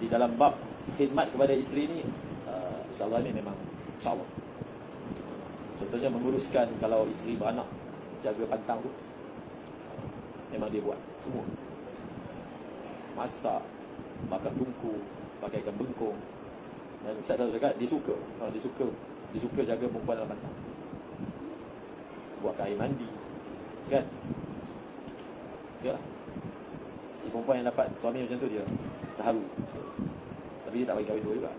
Jadi dalam bab khidmat kepada isteri ni, insyaAllah ni memang insyaAllah. Contohnya menguruskan kalau isteri beranak, jaga pantang tu, memang dia buat semua. Masak, bakar tungku, pakaikan bengkung. Dan Ustaz selalu cakap, dia suka jaga perempuan dalam pantang. Buatkan air mandi, kan? Ya. Jadi perempuan yang dapat suami macam tu dia terharu. Tapi dia tak bagi kahwin dua juga.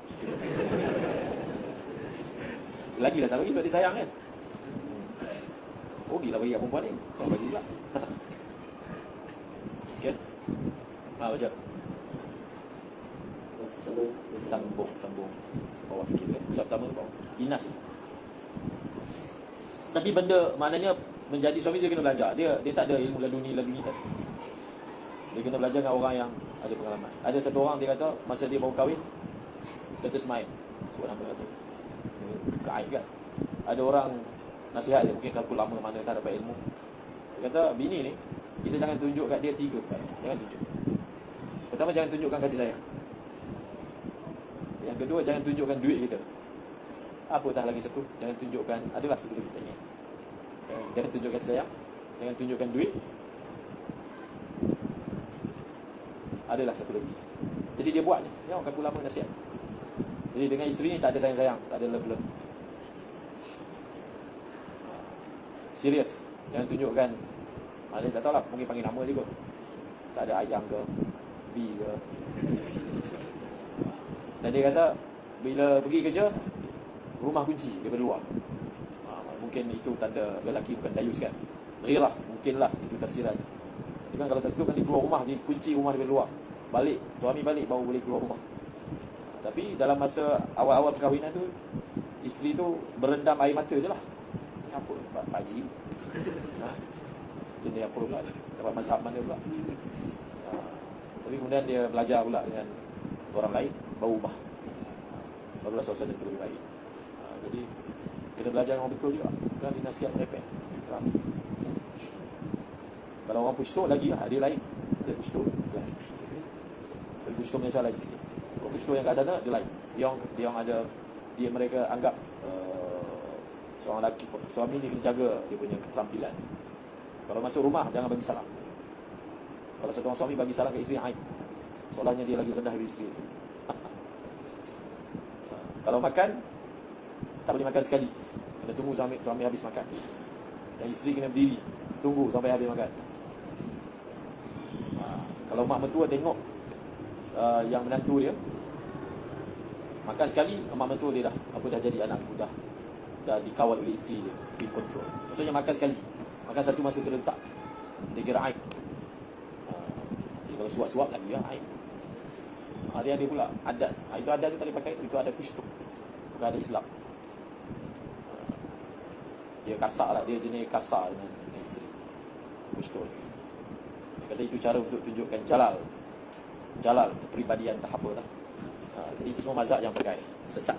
Lagilah tak bagi sebab dia sayang kan. Oh gila bagi kat perempuan ni, kau bagi pula. Okay. Baca. Sambung bawah sikit kan. Pusat pertama bawah. Inas. Tapi benda maknanya menjadi suami dia kena belajar. Dia tak ada ilmu laduni tadi. Dia kena belajar dengan orang yang ada pengalaman. Ada satu orang dia kata masa dia baru kahwin, Dr. Ismail, sebut nama dia tu, buka aib kan. Ada orang nasihat dia, mungkin kalau lama mana tak dapat ilmu. Dia kata bini ni, kita jangan tunjuk kat dia 3 perkara. Jangan tunjuk. Pertama, jangan tunjukkan kasih sayang. Yang kedua, jangan tunjukkan duit kita. Apatah lagi satu, jangan tunjukkan, adalah sebelum kita ni. Jangan tunjukkan sayang, jangan tunjukkan duit. Adalah satu lagi. Jadi dia buat ni, dia orang kaku lama nasihat. Jadi dengan isteri ni tak ada sayang-sayang, tak ada love-love. Serius, jangan tunjukkan. Ada tak tahulah, mungkin panggil nama je kot. Tak ada ayam ke, B ke. Dan dia kata bila pergi kerja, rumah kunci daripada luar. Mungkin itu tanda lelaki bukan dayus kan. Ghirah, mungkinlah itu tafsirannya. Itu kan kalau tentu kan dia keluar rumah, dia kunci rumah daripada luar. Balik, suami balik baru boleh keluar rumah. Tapi dalam masa awal-awal perkahwinan tu, isteri tu berendam air mata je lah. Ni apa? Pak Haji. Itu dia apa pula? Dapat mazhab mana pula? Tapi kemudian dia belajar pula dengan orang lain, baru ubah. Barulah suasana itu lebih baik. Jadi kena belajar orang betul juga. Kan dinasihat merepek. Kalau orang pushto lagi lah, dia lain. Dia pushto lain. Tapi pushto Malaysia lain sikit. Orang pushto yang kat sana, dia lain. Dia orang ada, mereka anggap seorang lelaki, suami ni kena jaga dia punya keterampilan. Kalau masuk rumah, jangan bagi salam. Kalau satu orang suami bagi salam ke isteri, aib. Soalnya dia lagi rendah dari isteri. Kalau makan, tak boleh makan sekali. Kena tunggu suami habis makan. Dan isteri kena berdiri, tunggu sampai habis makan. Kalau mak mentua tengok yang menantu dia makan sekali, mak mentua dia dah jadi anak, dah dikawal oleh isteri dia, in control. Maksudnya makan sekali, makan satu masa serentak, dia kira aib. Jadi kalau suap-suap lagi ya aib. Dia ada pula adat. Itu adat tu tak boleh pakai, itu adat pushtu, bukan adat Islam. Dia kasar lah, dia jenis kasar dengan isteri, pushtu. Dia kata itu cara untuk tunjukkan jalal kepribadian tak apa lah. Jadi itu semua mazhab yang pakai sesat.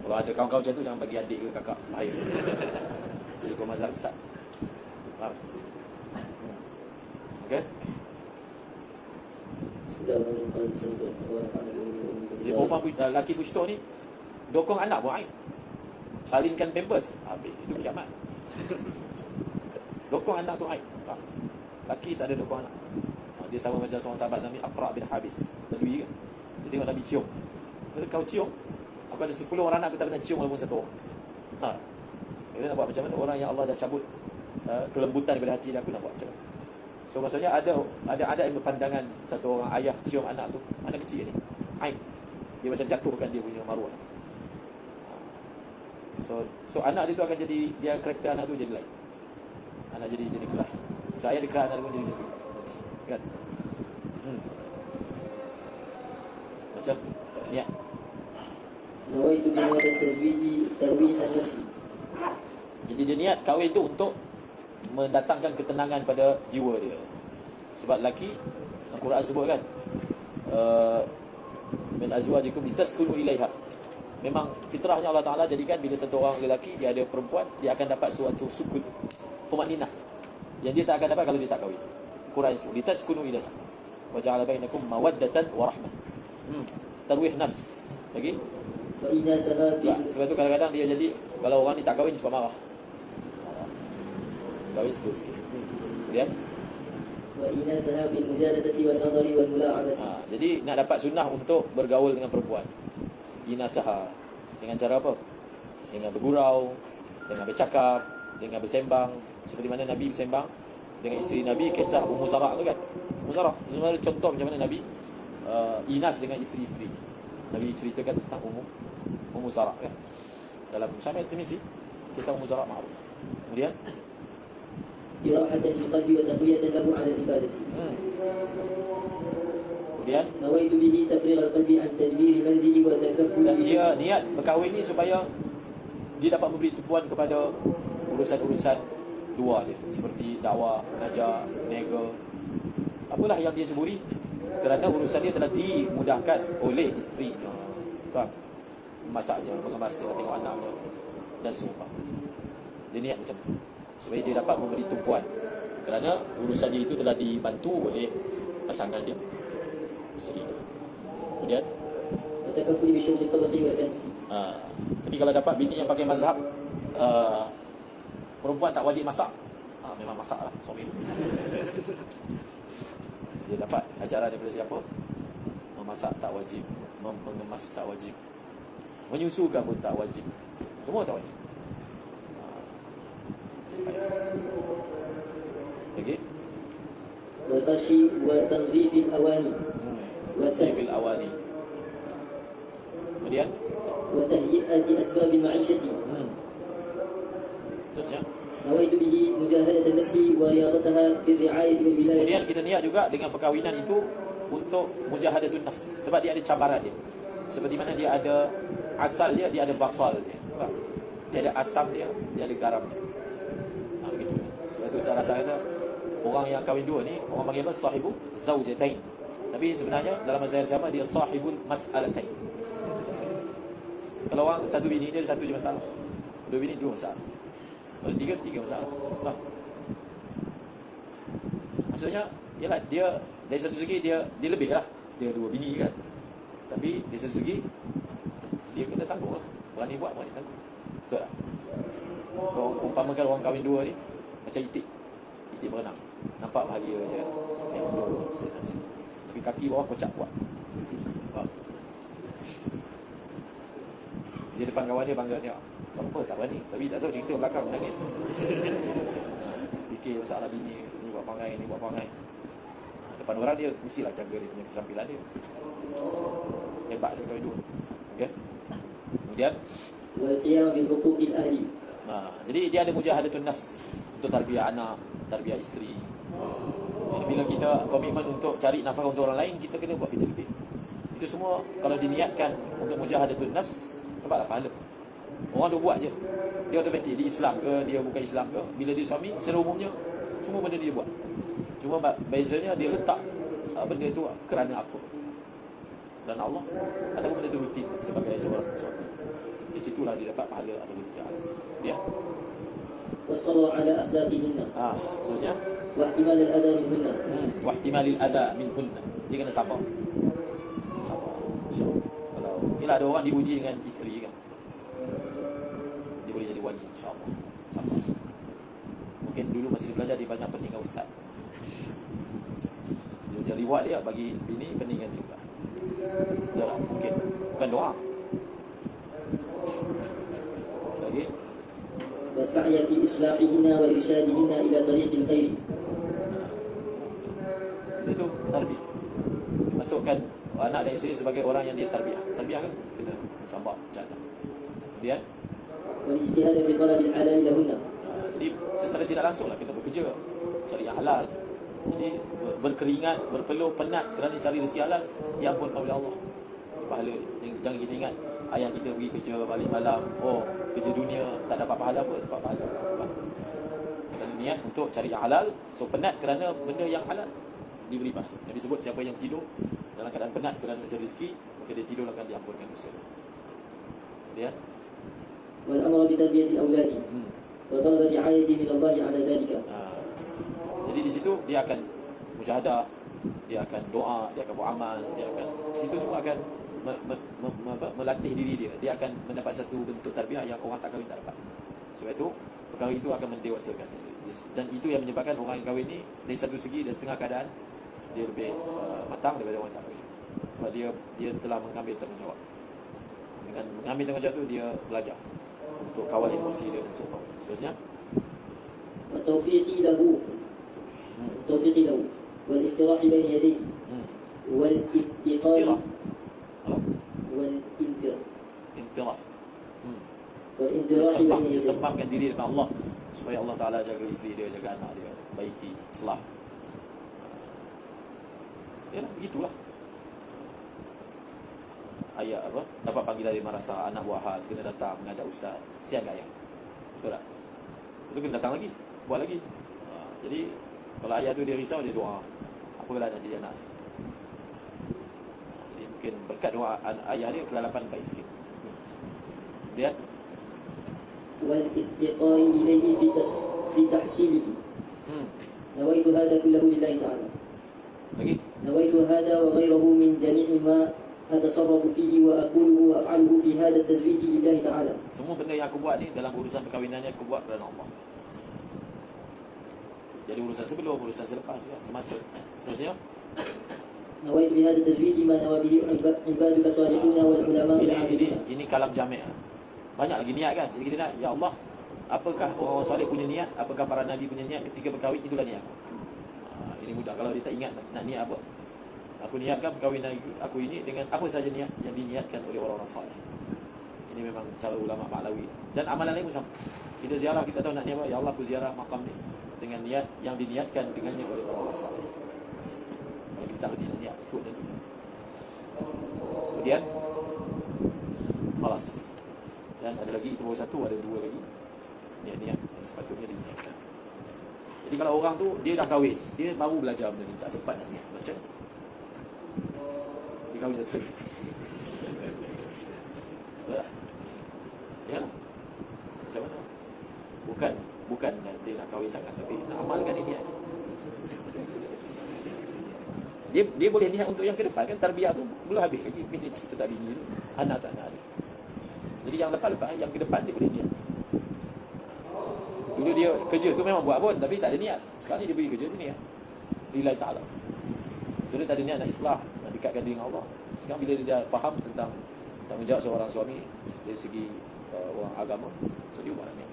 Kalau ada kawan-kawan macam tu, jangan bagi adik ke kakak, bahaya. Jadi kau mazhab sesat. Faham? Okay? Jadi perempuan lelaki pushto ni dokong anak pun aib. Salinkan pampers, habis itu kiamat. Dokong anak tu aib. Lelaki tak ada dokong anak. Dia sama macam seorang sahabat Nabi Aqra' bin Habis, Badui kan. Dia tengok Nabi cium. Dia kau cium, aku ada 10 orang anak, aku tak pernah cium walaupun satu orang. Dia nak buat macam mana orang yang Allah dah cabut kelembutan daripada hati dia, aku nak buat macam mana? So maksudnya ada ilmu pandangan satu orang ayah cium anak tu, anak kecil ni, aib. Dia macam jatuhkan dia punya maruah. So anak dia tu akan jadi, dia karakter anak tu jadi lain. Anak jadi kerah. Saya di kerah, anak dia pun jadi macam tu. Kan? Macam niat. Nawaitu biniyatan tazwiji tarwihan nafsi. Jadi dia niat kahwin tu untuk mendatangkan ketenangan pada jiwa dia. Sebab lelaki, Al-Quran sebut kan, min azwajikum litaskunu ilaiha. Memang fitrahnya Allah Ta'ala jadikan bila satu orang lelaki dia ada perempuan, dia akan dapat suatu sukun, tumakninah, yang dia tak akan dapat kalau dia tak kahwin. Quran sebut litaskunu ilaiha wa ja'ala bainakum mawaddatan wa rahmah. tarwih nafs. Lagi? وإناسها في Sebab tu kadang-kadang dia jadi, kalau orang ni tak kahwin cepat marah. Kahwin slow sikit. Kemudian وإناسها في المجالسة والنظر والملاعبة. jadi nak dapat sunnah untuk bergaul dengan perempuan. Inasaha. Dengan cara apa? Dengan bergurau, dengan bercakap, dengan bersembang. Seperti mana Nabi bersembang dengan isteri Nabi, kisah Ummu Zarah tu kan. Ummu Zarah, sebenarnya contoh macam mana Nabi inas dengan isteri-isteri. Nabi ceritakan tentang Ummu Zarah kan. Dalam Sahih Tirmizi, kisah Ummu Zarah ma'ruf. Kemudian إراحة للقلب وتقوية له على العبادة. kemudian نويت به تفريغ القلب عن تدبير المنزل وتكفل dan dia niat berkahwin ni supaya dia dapat memberi tumpuan kepada urusan-urusan luar dia, seperti dakwah, mengajar, berniaga, apalah yang dia ceburi, kerana urusan dia telah dimudahkan oleh isterinya. Faham? Masaknya, mengemasnya, tengok anaknya dan semua. Dia niat macam tu supaya dia dapat memberi tumpuan, kerana urusan dia itu telah dibantu oleh pasangan dia, isteri dia. Kemudian وتكفل بشغل الطبخ والكنس. tapi kalau dapat bini yang pakai mazhab perempuan tak wajib masak, memang masak lah suami. Dia dapat ajaran daripada siapa? Memasak tak wajib, mengemas tak wajib, menyusukan pun tak wajib, semua tak wajib. Okey. والفرش وتنظيف الأواني Sifil awani. Kemudian وتهيئة أسباب المعيشة. Maksudnya نويت به مجاهدة النفس ورياضتها بالرعاية والولاية. kemudian kita niat juga dengan perkahwinan itu untuk mujahadatun nafs, sebab dia ada cabaran dia. Seperti mana dia ada asal dia ada basal dia. Faham? Dia ada asam dia ada garam dia. Begitu. Sebab itu saya rasa kata orang yang kahwin dua ni orang panggil apa? Sahibu zaujatain. Tapi sebenarnya dalam mazhab siapa dia sahibul mas'alatain. Kalau orang satu bini dia ada satu je masalah. Dua bini dua masalah. Kalau tiga masalah. Faham? Maksudnya ialah dia dari satu segi dia lebih lah. Dia dua bini kan. Tapi dari satu segi dia kena tanggung lah. Berani buat, berani tanggung. Betul tak? Kalau umpamakan orang kahwin dua ni macam itik berenang. Nampak bahagia je kan. Sini. Tapi kaki bawah kocak kuat. Faham? Dia depan kawan dia bangga tengok. Apa tak berani. Tapi tak tahu cerita belakang menangis. Fikir masalah bini, ni buat pangai. Depan orang dia mestilah jaga dia punya keterampilan dia. Hebat dia kahwin dua. Okey. Kemudian والقيام بحقوق الأهل. jadi dia ada mujahadatun nafs untuk tarbiyah anak, tarbiyah isteri. Jadi bila kita komitmen untuk cari nafkah untuk orang lain, kita kena buat kita lebih. Itu semua kalau diniatkan untuk mujahadatun nafs, dapatlah pahala. Orang dia buat je, dia automatik dia Islam ke, dia bukan Islam ke, bila dia suami, secara umumnya semua benda dia buat. Cuma bezanya dia letak benda itu kerana apa? Kerana Allah ataupun benda itu rutin sebagai seorang suami. Di situlah dia dapat pahala atau tidak. Ya. والصبر على أخلاقهن. Seterusnya واحتمال الأذى منهن. Wahtimalil adha minhunna. Dia kena sabar. InsyaAllah. Kalau ialah ada orang diuji dengan isteri kan, dia boleh jadi wali insyaAllah. Sabar. Mungkin dulu masih dia belajar, dia banyak pening dengan ustaz. Dia reward dia bagi bini, pening dengan dia juga. Betul tak? Mungkin. Bukan doa. Lagi والسعي في إصلاحهن وإرشادهن إلى طريق الخير. itu tarbiyah. Masukkan anak dan isteri sebagai orang yang dia tarbiyah. Tarbiyah kan kena sabar, jaga. Kemudian والاجتهاد في طلب الحلال لهن. jadi secara tidak langsunglah kita bekerja cari yang halal. Jadi berkeringat, berpeluh, penat kerana cari rezeki halal, diampunkan oleh Allah. Pahala dia. Jangan kita ingat ayah kita pergi kerja balik malam, kerja dunia tak dapat pahala apa, dapat pahala. Kita niat untuk cari yang halal, so penat kerana benda yang halal diberi pahala. Nabi sebut siapa yang tidur dalam keadaan penat kerana mencari rezeki, maka dia tidur akan diampunkan dosa. Kemudian والأمر بتربية الأولاد وطلب الرعاية من الله على ذلك. Jadi di situ dia akan mujahadah, dia akan doa, dia akan beramal, dia akan situ semua akan melatih diri dia. Dia akan mendapat satu bentuk tarbiyah yang orang tak kahwin tak dapat. Sebab itu perkara itu akan mendewasakan dia. Dan itu yang menyebabkan orang yang kahwin ni dari satu segi dan setengah keadaan dia lebih matang daripada orang tak kahwin. Sebab dia telah mengambil tanggungjawab. Dengan mengambil tanggungjawab tu dia belajar untuk kawal emosi dia dan sebagainya. Seterusnya والتوفيق له التوفيق له والاستراح بين يديه والاتقاء istirahat. والانذار Intirah. والانذراح بين Dia يديه. sembahkan diri depan Allah supaya Allah Ta'ala jaga isteri dia, jaga anak dia, baiki, islah. Yalah, begitulah. Ayah apa? Dapat panggilan dari marasa anak buah hal kena datang menghadap ustaz. Sian tak ayah? Betul tak? Itu kena datang lagi, buat lagi. Jadi kalau ayah tu dia risau, dia doa. Apalah nak jadi anak. Jadi mungkin berkat doa ayah dia kelalapan baik sikit. Lihat. والاتقاء إليه في تحصيله. نويت هذا كله لله تعالى. Lagi. نويت هذا وغيره من جميع ما أتصرف فيه وأقوله وأفعله في هذا التزويج لله تعالى. Semua benda yang aku buat ni dalam urusan perkahwinan ni aku buat kerana Allah. Jadi urusan sebelum, urusan selepas, ya, semasa. Seterusnya, نويت بهذا التزويج ما نوى به عبادك الصالحون والعلماء العاملون. ini kalam jami'. Banyak lagi niat kan. Jadi kita nak, ya Allah, apakah orang saleh punya niat, apakah para nabi punya niat ketika berkahwin, itulah niat aku. Ini mudah kalau dia tak ingat nak niat apa. Aku niatkan perkahwinan aku ini dengan apa saja niat yang diniatkan oleh orang-orang saleh. Ini memang cara ulama Pahlawi. Dan amalan lain pun sama. Kita ziarah, kita tahu nak niat apa, ya Allah aku ziarah makam ni dengan niat yang diniatkan dengannya oleh orang-orang saleh. Kalau kita reti nak niat, sebut macam tu. Kemudian khalas. Dan ada lagi, itu baru satu, ada dua lagi niat-niat yang sepatutnya diniatkan. Jadi kalau orang tu dia dah kahwin, dia baru belajar benda ni, tak sempat nak niat. Macam dia kahwin satu lagi. Betul tak? Ya. Macam mana? Bukan dia nak kahwin sangat, tapi nak amalkan niat. Dia boleh niat untuk yang ke depan kan, tarbiyah tu belum habis lagi. Bini tu tak bini tu, anak tak anak dia. Jadi yang lepas-lepas, yang ke depan dia boleh niat. Dulu dia kerja tu memang buat pun, tapi tak ada niat. Sekarang ni dia pergi kerja tu niat lillahi ta'ala. So dia tak ada niat nak islah, nak dekatkan diri dengan Allah. Sekarang bila dia dah faham tentang tanggungjawab seorang suami dari segi orang agama, so dia buat niat.